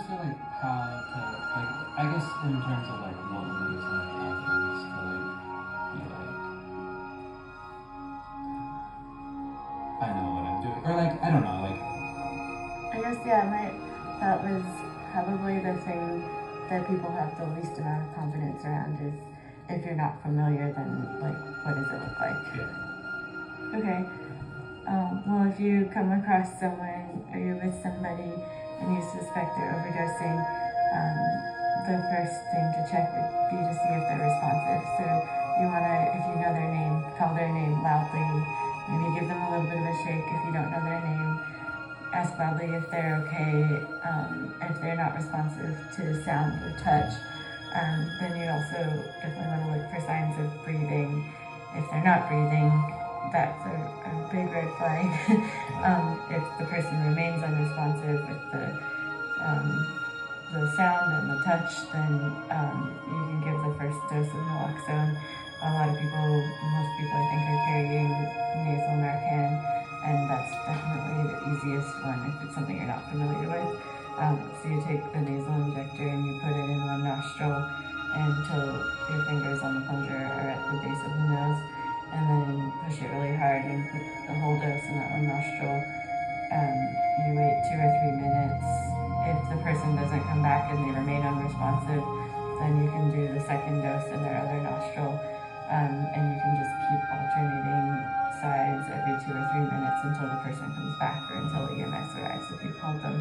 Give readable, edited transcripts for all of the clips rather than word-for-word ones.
to like how to like I guess in terms of like what moves and like happens to like be like I know what I'm doing or like I don't know like I guess yeah that was probably the thing that people have the least amount of confidence around is if you're not familiar then like what does it look like? Yeah. Okay. Well, if you come across someone or you're with somebody and you suspect they're overdosing, the first thing to check would be to see if they're responsive. So you want to, if you know their name, call their name loudly, maybe give them a little bit of a shake if you don't know their name, ask loudly if they're okay. If they're not responsive to sound or touch, then you also definitely want to look for signs of breathing. If they're not breathing, that's a big red flag. If the person remains unresponsive with the sound and the touch, then you can give the first dose of naloxone. A lot of people, most people I think are carrying nasal Narcan, and that's definitely the easiest one if it's something you're not familiar with. So you take the nasal injector and you put it in one nostril until your fingers on the plunger are at the base of the nose, and then push it really hard and put the whole dose in that one nostril. You wait 2 or 3 minutes. If the person doesn't come back and they remain unresponsive, then you can do the second dose in their other nostril, and you can just keep alternating sides every 2 or 3 minutes until the person comes back or until EMS arrives if you've called them.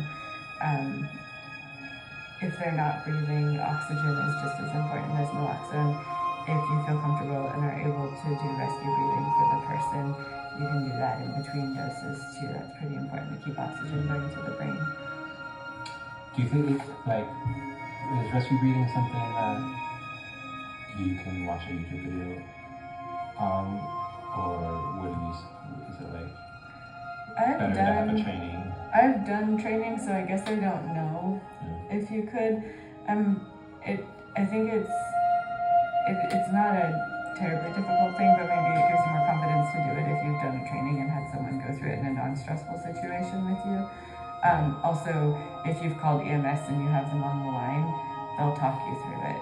If they're not breathing, oxygen is just as important as naloxone. If you feel comfortable and are able to do rescue breathing for the person, you can do that in between doses too. That's pretty important to keep oxygen going to the brain. do you think like is rescue breathing something that you can watch a YouTube video on or what do you is it like better to have a training? I've done training, so I guess I don't know if you could. I think it's not a terribly difficult thing, but maybe it gives you more confidence to do it if you've done training and had someone go through it in a non-stressful situation with you. Also, if you've called EMS and you have them on the line, they'll talk you through it.